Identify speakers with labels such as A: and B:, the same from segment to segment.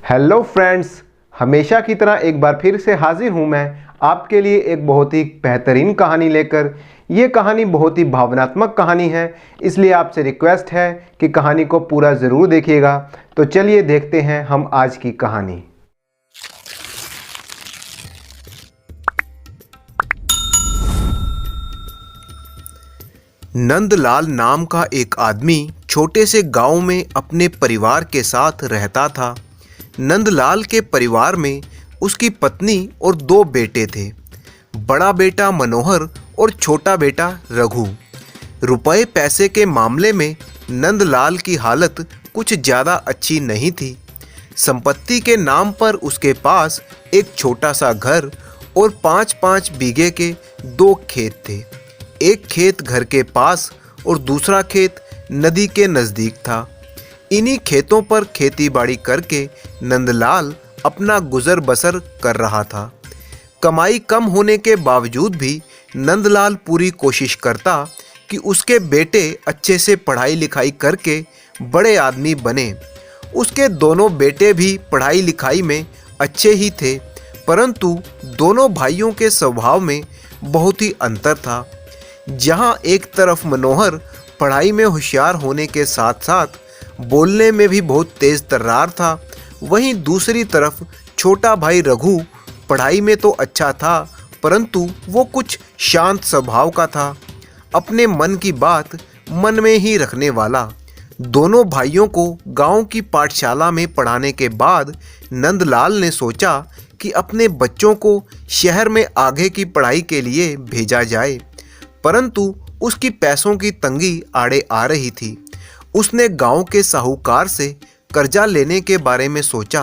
A: Hello friends, हमेशा की तरह एक बार फिर से हाजिर हूँ मैं आपके लिए एक बहुत ही बेहतरीन कहानी लेकर। ये कहानी बहुत ही भावनात्मक कहानी है, इसलिए आपसे रिक्वेस्ट है कि कहानी को पूरा ज़रूर देखिएगा। तो चलिए देखते हैं हम आज की कहानी। नंदलाल नाम का एक आदमी छोटे से गांव में अपने परिवार के साथ रहता था। नंदलाल के परिवार में उसकी पत्नी और 2 बेटे थे, बड़ा बेटा मनोहर और छोटा बेटा रघु। रुपए पैसे के मामले में नंदलाल की हालत कुछ ज़्यादा अच्छी नहीं थी। संपत्ति के नाम पर उसके पास एक छोटा सा घर और 5-5 बीघे के 2 खेत थे। एक खेत घर के पास और दूसरा खेत नदी के नज़दीक था। इन्हीं खेतों पर खेतीबाड़ी करके नंदलाल अपना गुजर बसर कर रहा था। कमाई कम होने के बावजूद भी नंदलाल पूरी कोशिश करता कि उसके बेटे अच्छे से पढ़ाई लिखाई करके बड़े आदमी बने। उसके दोनों बेटे भी पढ़ाई लिखाई में अच्छे ही थे, परंतु दोनों भाइयों के स्वभाव में बहुत ही अंतर था। जहाँ एक तरफ मनोहर पढ़ाई में होशियार होने के साथ साथ बोलने में भी बहुत तेज तर्रार था, वहीं दूसरी तरफ छोटा भाई रघु पढ़ाई में तो अच्छा था, परंतु वो कुछ शांत स्वभाव का था, अपने मन की बात मन में ही रखने वाला। दोनों भाइयों को गांव की पाठशाला में पढ़ाने के बाद नंदलाल ने सोचा कि अपने बच्चों को शहर में आगे की पढ़ाई के लिए भेजा जाए, परंतु उसकी पैसों की तंगी आड़े आ रही थी। उसने गांव के साहूकार से कर्जा लेने के बारे में सोचा।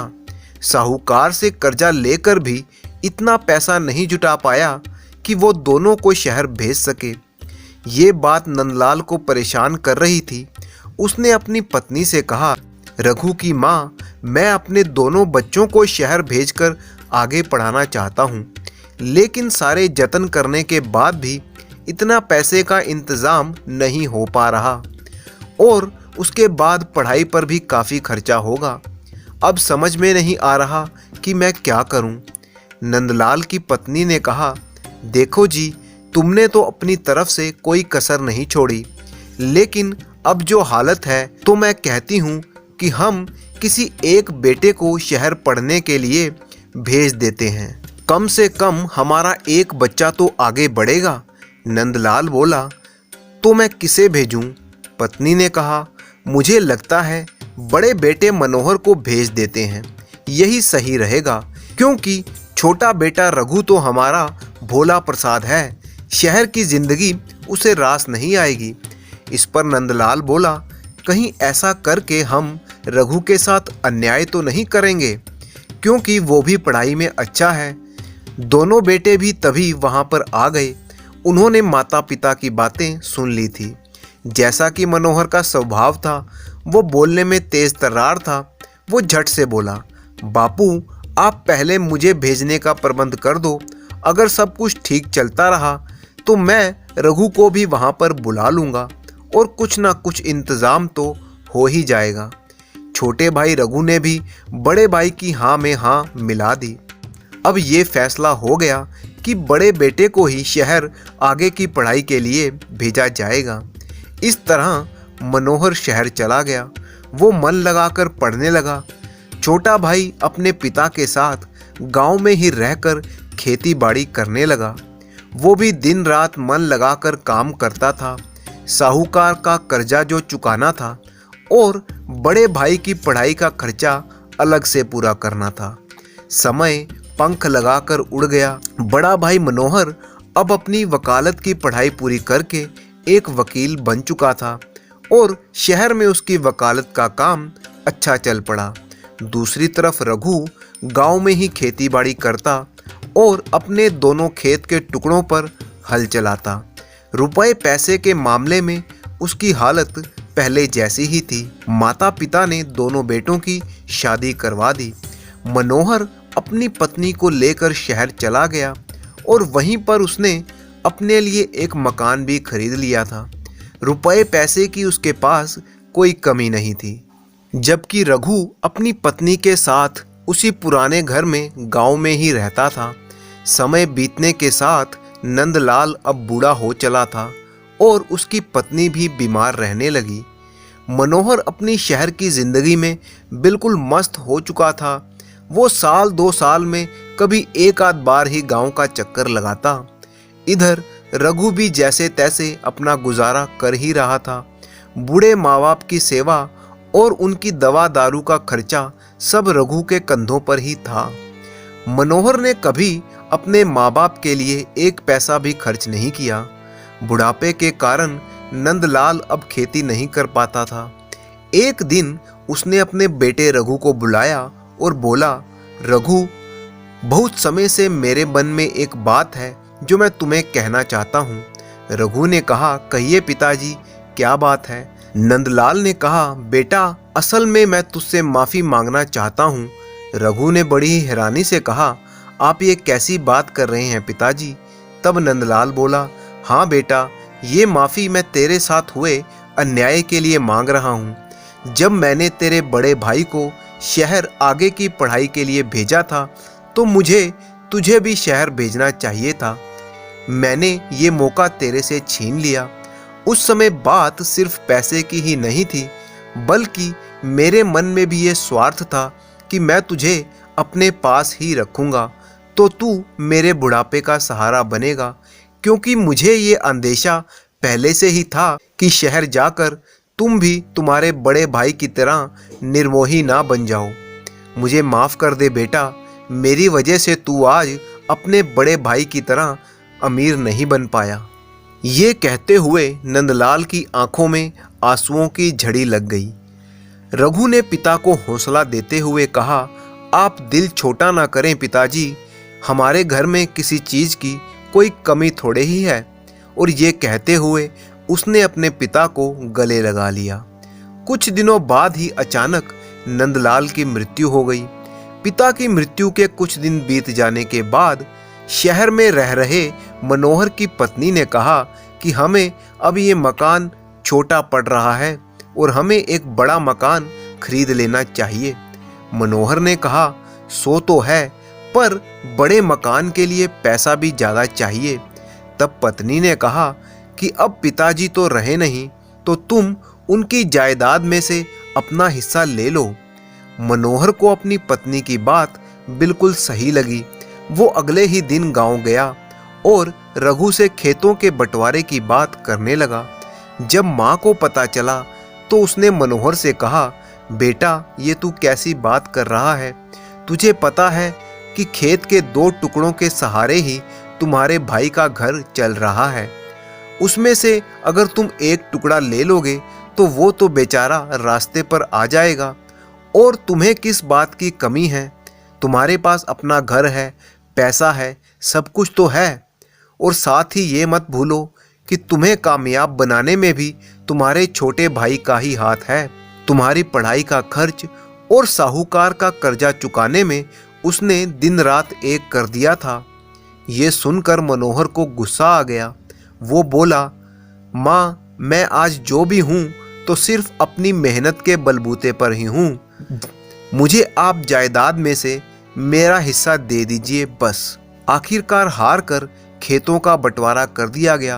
A: साहूकार से कर्जा लेकर भी इतना पैसा नहीं जुटा पाया कि वो दोनों को शहर भेज सके। ये बात नंदलाल को परेशान कर रही थी। उसने अपनी पत्नी से कहा, रघु की माँ, मैं अपने दोनों बच्चों को शहर भेजकर आगे पढ़ाना चाहता हूँ, लेकिन सारे जतन करने के बाद भी इतना पैसे का इंतज़ाम नहीं हो पा रहा और उसके बाद पढ़ाई पर भी काफ़ी खर्चा होगा। अब समझ में नहीं आ रहा कि मैं क्या करूं। नंदलाल की पत्नी ने कहा, देखो जी, तुमने तो अपनी तरफ से कोई कसर नहीं छोड़ी, लेकिन अब जो हालत है तो मैं कहती हूं कि हम किसी एक बेटे को शहर पढ़ने के लिए भेज देते हैं। कम से कम हमारा एक बच्चा तो आगे बढ़ेगा। नंदलाल बोला, तो मैं किसे भेजूं? पत्नी ने कहा, मुझे लगता है बड़े बेटे मनोहर को भेज देते हैं, यही सही रहेगा, क्योंकि छोटा बेटा रघु तो हमारा भोला प्रसाद है, शहर की जिंदगी उसे रास नहीं आएगी। इस पर नंदलाल बोला, कहीं ऐसा करके हम रघु के साथ अन्याय तो नहीं करेंगे, क्योंकि वो भी पढ़ाई में अच्छा है। दोनों बेटे भी तभी वहाँ पर आ गए। उन्होंने माता पिता की बातें सुन ली थी। जैसा कि मनोहर का स्वभाव था, वो बोलने में तेज तर्रार था। वो झट से बोला, बापू, आप पहले मुझे भेजने का प्रबंध कर दो। अगर सब कुछ ठीक चलता रहा तो मैं रघु को भी वहाँ पर बुला लूँगा और कुछ ना कुछ इंतज़ाम तो हो ही जाएगा। छोटे भाई रघु ने भी बड़े भाई की हाँ में हाँ मिला दी। अब ये फैसला हो गया कि बड़े बेटे को ही शहर आगे की पढ़ाई के लिए भेजा जाएगा। इस तरह मनोहर शहर चला गया। वो मन लगाकर पढ़ने लगा। छोटा भाई अपने पिता के साथ गांव में ही रहकर खेती बाड़ी करने लगा। वो भी दिन रात मन लगाकर काम करता था। साहूकार का कर्जा जो चुकाना था और बड़े भाई की पढ़ाई का खर्चा अलग से पूरा करना था। समय पंख लगाकर उड़ गया। बड़ा भाई मनोहर अब अपनी वकालत की पढ़ाई पूरी करके एक वकील बन चुका था और शहर में उसकी वकालत का काम अच्छा चल पड़ा। दूसरी तरफ रघु गांव में ही खेतीबाड़ी करता और अपने दोनों खेत के टुकड़ों पर हल चलाता। रुपए पैसे के मामले में उसकी हालत पहले जैसी ही थी। माता पिता ने दोनों बेटों की शादी करवा दी। मनोहर अपनी पत्नी को लेकर शहर चला गया और वहीं पर उसने अपने लिए एक मकान भी खरीद लिया था। रुपए पैसे की उसके पास कोई कमी नहीं थी। जबकि रघु अपनी पत्नी के साथ उसी पुराने घर में गांव में ही रहता था। समय बीतने के साथ नंदलाल अब बूढ़ा हो चला था और उसकी पत्नी भी बीमार रहने लगी। मनोहर अपनी शहर की जिंदगी में बिल्कुल मस्त हो चुका था। वो साल 2 साल में कभी एक आध बार ही गांव का चक्कर लगाता। इधर रघु भी जैसे तैसे अपना गुजारा कर ही रहा था। बूढ़े माँ बाप की सेवा और उनकी दवा दारू का खर्चा सब रघु के कंधों पर ही था। मनोहर ने कभी अपने माँ बाप के लिए एक पैसा भी खर्च नहीं किया। बुढ़ापे के कारण नंदलाल अब खेती नहीं कर पाता था। एक दिन उसने अपने बेटे रघु को बुलाया और बोला, रघु, बहुत समय से मेरे मन में एक बात है जो मैं तुम्हें कहना चाहता हूँ। रघु ने कहा, कहिए पिताजी, क्या बात है? नंदलाल ने कहा, बेटा, असल में मैं तुझसे माफ़ी मांगना चाहता हूँ। रघु ने बड़ी ही हैरानी से कहा, आप ये कैसी बात कर रहे हैं पिताजी? तब नंदलाल बोला, हाँ बेटा, ये माफ़ी मैं तेरे साथ हुए अन्याय के लिए मांग रहा हूँ। जब मैंने तेरे बड़े भाई को शहर आगे की पढ़ाई के लिए भेजा था तो मुझे तुझे भी शहर भेजना चाहिए था। मैंने ये मौका तेरे से छीन लिया। उस समय बात सिर्फ पैसे की ही नहीं थी, बल्कि मेरे मन में भी ये स्वार्थ था कि मैं तुझे अपने पास ही रखूँगा तो तू मेरे बुढ़ापे का सहारा बनेगा, क्योंकि मुझे ये अंदेशा पहले से ही था कि शहर जाकर तुम भी तुम्हारे बड़े भाई की तरह निर्मोही ना बन जाओ। मुझे माफ़ कर दे बेटा, मेरी वजह से तू आज अपने बड़े भाई की तरह अमीर नहीं बन पाया। ये कहते हुए नंदलाल की आंखों में आंसुओं की झड़ी लग गई। रघु ने पिता को हौसला देते हुए कहा, आप दिल छोटा ना करें पिताजी, हमारे घर में किसी चीज़ की कोई कमी थोड़े ही है। और ये कहते हुए उसने अपने पिता को गले लगा लिया। कुछ दिनों बाद ही अचानक नंदलाल की मृत्यु हो गई। पिता की मृत्यु के कुछ दिन बीत जाने के बाद शहर में रह रहे मनोहर की पत्नी ने कहा कि हमें अब ये मकान छोटा पड़ रहा है और हमें एक बड़ा मकान खरीद लेना चाहिए। मनोहर ने कहा, सो तो है, पर बड़े मकान के लिए पैसा भी ज़्यादा चाहिए। तब पत्नी ने कहा कि अब पिताजी तो रहे नहीं, तो तुम उनकी जायदाद में से अपना हिस्सा ले लो। मनोहर को अपनी पत्नी की बात बिल्कुल सही लगी। वो अगले ही दिन गांव गया और रघु से खेतों के बंटवारे की बात करने लगा। जब माँ को पता चला तो उसने मनोहर से कहा, बेटा, ये तू कैसी बात कर रहा है? तुझे पता है कि खेत के 2 टुकड़ों के सहारे ही तुम्हारे भाई का घर चल रहा है। उसमें से अगर तुम एक टुकड़ा ले लोगे तो वो तो बेचारा रास्ते पर आ जाएगा। और तुम्हें किस बात की कमी है? तुम्हारे पास अपना घर है, पैसा है, सब कुछ तो है। और साथ ही ये मत भूलो कि तुम्हें कामयाब बनाने में भी तुम्हारे छोटे भाई का ही हाथ है। तुम्हारी पढ़ाई का खर्च और साहूकार का कर्जा चुकाने में उसने दिन रात एक कर दिया था। ये सुनकर मनोहर को गुस्सा आ गया। वो बोला, माँ, मैं आज जो भी हूँ तो सिर्फ अपनी मेहनत के बलबूते पर ही हूँ। मुझे आप जायदाद में से मेरा हिस्सा दे दीजिए बस। आखिरकार हार कर खेतों का बंटवारा कर दिया गया।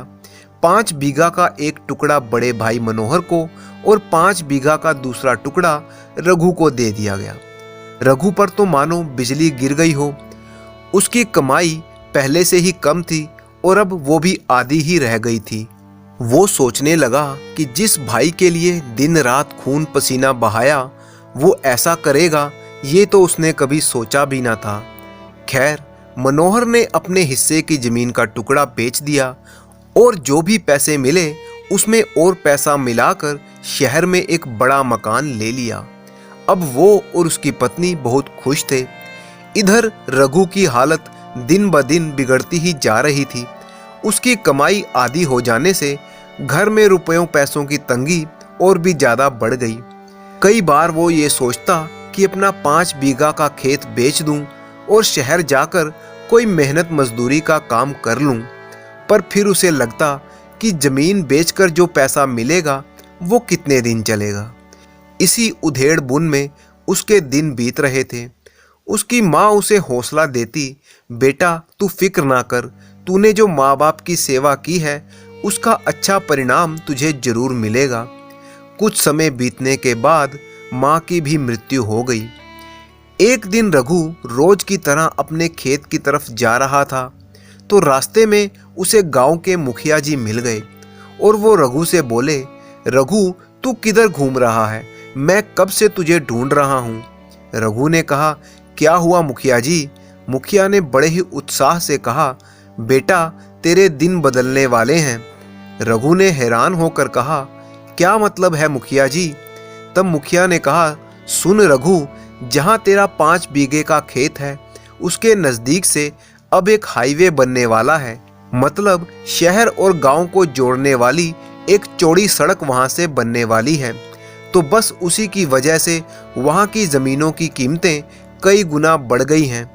A: 5 बीघा का एक टुकड़ा बड़े भाई मनोहर को और 5 बीघा का दूसरा टुकड़ा रघु को दे दिया गया। रघु पर तो मानो बिजली गिर गई हो। उसकी कमाई पहले से ही कम थी और अब वो भी आधी ही रह गई थी। वो सोचने लगा कि जिस भाई के लिए दिन रात खून पसीना बहाया वो ऐसा करेगा, ये तो उसने कभी सोचा भी ना था। खैर, मनोहर ने अपने हिस्से की जमीन का टुकड़ा बेच दिया और जो भी पैसे मिले उसमें और पैसा मिलाकर शहर में एक बड़ा मकान ले लिया। अब वो और उसकी पत्नी बहुत खुश थे। इधर रघु की हालत दिन ब दिन बिगड़ती ही जा रही थी। उसकी कमाई आधी हो जाने से घर में रुपयों पैसों की तंगी और भी ज़्यादा बढ़ गई। कई बार वो ये सोचता कि अपना 5 बीघा का खेत बेच दूं और शहर जाकर कोई मेहनत मजदूरी का काम कर लूं, पर फिर उसे लगता कि ज़मीन बेचकर जो पैसा मिलेगा वो कितने दिन चलेगा। इसी उधेड़ बुन में उसके दिन बीत रहे थे। उसकी माँ उसे हौसला देती, बेटा तू फिक्र ना कर, तूने जो माँ बाप की सेवा की है उसका अच्छा परिणाम तुझे जरूर मिलेगा। कुछ समय बीतने के बाद माँ की भी मृत्यु हो गई। एक दिन रघु रोज की तरह अपने खेत की तरफ जा रहा था तो रास्ते में उसे गांव के मुखिया जी मिल गए और वो रघु से बोले, रघु तू किधर घूम रहा है, मैं कब से तुझे ढूंढ रहा हूँ। रघु ने कहा, क्या हुआ मुखिया जी। मुखिया ने बड़े ही उत्साह से कहा, बेटा तेरे दिन बदलने वाले हैं। रघु ने हैरान होकर कहा, क्या मतलब है मुखिया जी। तब मुखिया ने कहा, सुन रघु, जहाँ तेरा 5 बीघे का खेत है उसके नज़दीक से अब एक हाईवे बनने वाला है, मतलब शहर और गांव को जोड़ने वाली एक चौड़ी सड़क वहां से बनने वाली है। तो बस उसी की वजह से वहां की ज़मीनों की कीमतें कई गुना बढ़ गई हैं।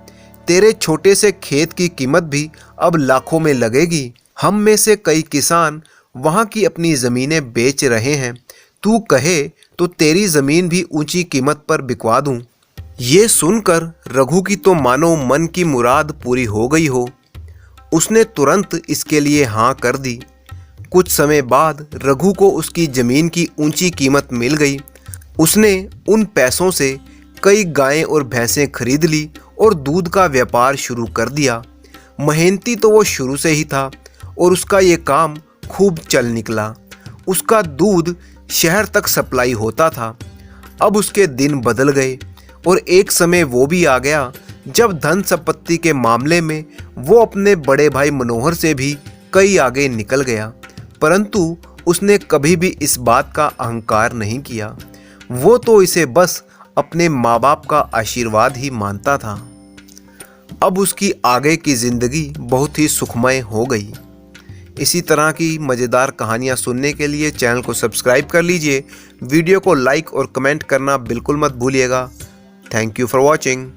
A: तेरे छोटे से खेत की कीमत भी अब लाखों में लगेगी। हम में से कई किसान वहां की अपनी ज़मीनें बेच रहे हैं, तू कहे तो तेरी ज़मीन भी ऊंची कीमत पर बिकवा दूं। ये सुनकर रघु की तो मानो मन की मुराद पूरी हो गई हो। उसने तुरंत इसके लिए हाँ कर दी। कुछ समय बाद रघु को उसकी ज़मीन की ऊंची कीमत मिल गई। उसने उन पैसों से कई गायें और भैंसें खरीद ली और दूध का व्यापार शुरू कर दिया। मेहनती तो वो शुरू से ही था और उसका ये काम खूब चल निकला। उसका दूध शहर तक सप्लाई होता था। अब उसके दिन बदल गए और एक समय वो भी आ गया जब धन संपत्ति के मामले में वो अपने बड़े भाई मनोहर से भी कई आगे निकल गया। परंतु उसने कभी भी इस बात का अहंकार नहीं किया। वो तो इसे बस अपने माँ बाप का आशीर्वाद ही मानता था। अब उसकी आगे की ज़िंदगी बहुत ही सुखमय हो गई। इसी तरह की मज़ेदार कहानियाँ सुनने के लिए चैनल को सब्सक्राइब कर लीजिए। वीडियो को लाइक और कमेंट करना बिल्कुल मत भूलिएगा। Thank you for watching.